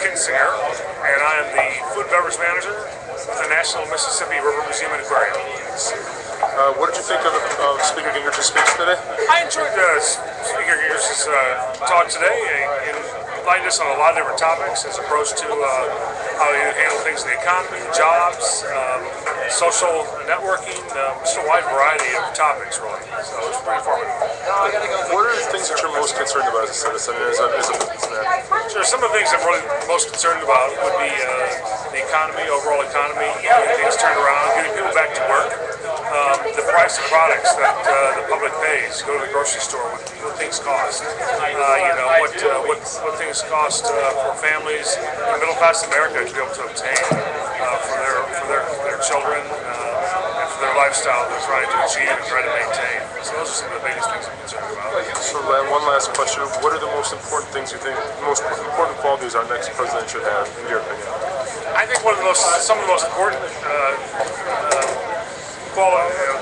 Kinsinger, and I am the food and beverage manager at the National Mississippi River Museum and Aquarium. What did you think of Speaker Gingrich's speech today? I enjoyed Speaker Gingrich's talk today. He enlightened us on a lot of different topics, his approach to how he would handle things in the economy, jobs, social networking, just a wide variety of topics, really. So it was pretty informative. What are the things that you're most concerned about as a citizen, as a businessman? Sure, some of the things I'm really most concerned about would be the economy, overall economy, getting things turned around, getting people back to work. The price of products that the public pays, go to the grocery store, what things cost. What things cost for families in middle class America to be able to obtain for their children and for their lifestyle they're trying to achieve and try to maintain. So those are some of the biggest things I'm concerned about. So one last question: what are the most important things you think, most important qualities our next president should have, in your opinion? I think some of the most important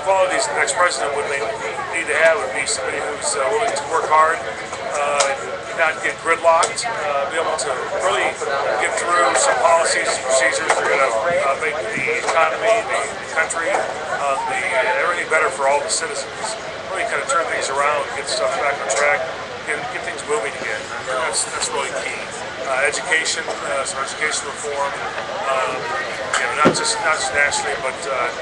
qualities the next president would need to have would be somebody who's willing to work hard, not get gridlocked, be able to really get through some policies and procedures that are going to make the economy, the country, everything better for all the citizens. Really kind of turn things around, get stuff back on track, get things moving again. That's really key. Education, some education reform, not just nationally, but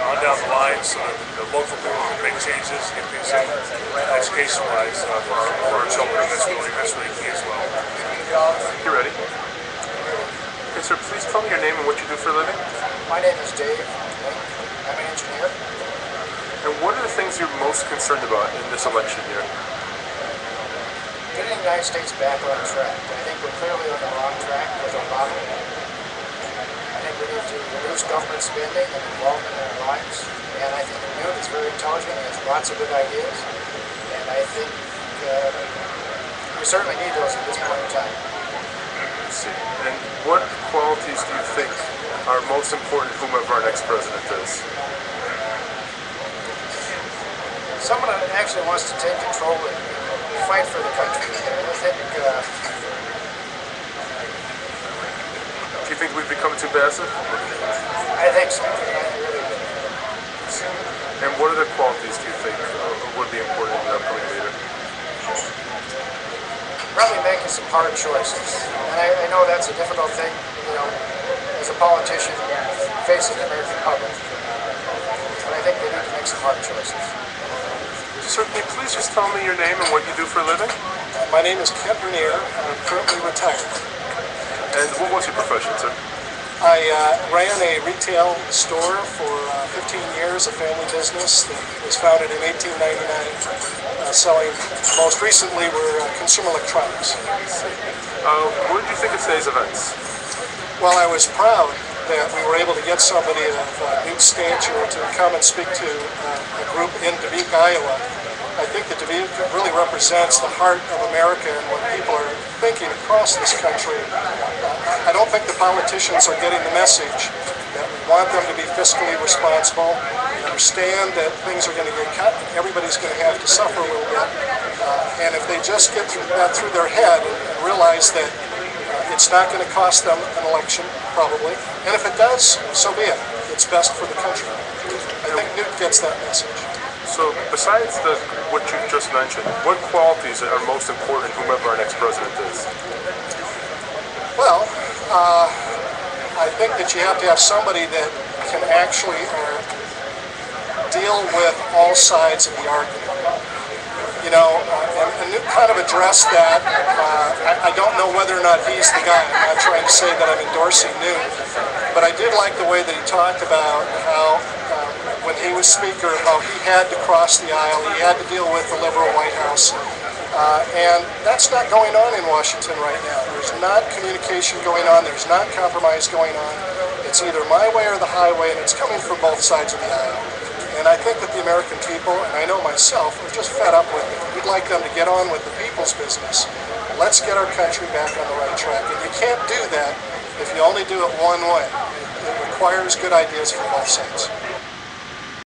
on down the line, so that the local people can make changes, get things education-wise for our children. That's really key as well. You ready? Okay, sir, please tell me your name and what you do for a living. My name is Dave. I'm an engineer. And what are the things you're most concerned about in this election year? Getting the United States back on track. I think we're clearly on the wrong track with Obama. I think we need to reduce government spending and involvement in our lives. And I think Newt is very intelligent and has lots of good ideas. And I think we certainly need those at this point in time. Let's see. And what qualities do you think are most important whomever our next president is? Someone that actually wants to take control and fight for the country. I think. Do you think we've become too passive? I think so. I really do. And what other qualities do you think would be important in the upcoming leader? Probably making some hard choices. And I know that's a difficult thing, as a politician facing the American public. But I think they need to make some hard choices. Sir, can you please just tell me your name and what you do for a living? My name is Kent Vernier. I'm currently retired. And what was your profession, sir? I ran a retail store for 15 years, a family business that was founded in 1899, selling, most recently, were consumer electronics. What did you think of today's events? Well, I was proud that we were able to get somebody of Newt's stature to come and speak to a group in Dubuque, Iowa. I think that Dubuque really represents the heart of America and what people are thinking across this country. I don't think the politicians are getting the message that we want them to be fiscally responsible. We understand that things are going to get cut and everybody's going to have to suffer a little bit. And if they just get that through their head and realize that it's not going to cost them an election, probably. And if it does, so be it. It's best for the country. I think Newt gets that message. So, besides what you just mentioned, what qualities are most important whomever our next president is? Well, I think that you have to have somebody that can actually deal with all sides of the argument. And Newt kind of addressed that. I don't know whether or not he's the guy. I'm not trying to say that I'm endorsing Newt, but I did like the way that he talked about how, when he was Speaker, how he had to cross the aisle, he had to deal with the liberal White House. And that's not going on in Washington right now. There's not communication going on, there's not compromise going on. It's either my way or the highway, and it's coming from both sides of the aisle. And I think that the American people, and I know myself, are just fed up with it. We'd like them to get on with the people's business. Let's get our country back on the right track. And you can't do that if you only do it one way. It requires good ideas from both sides.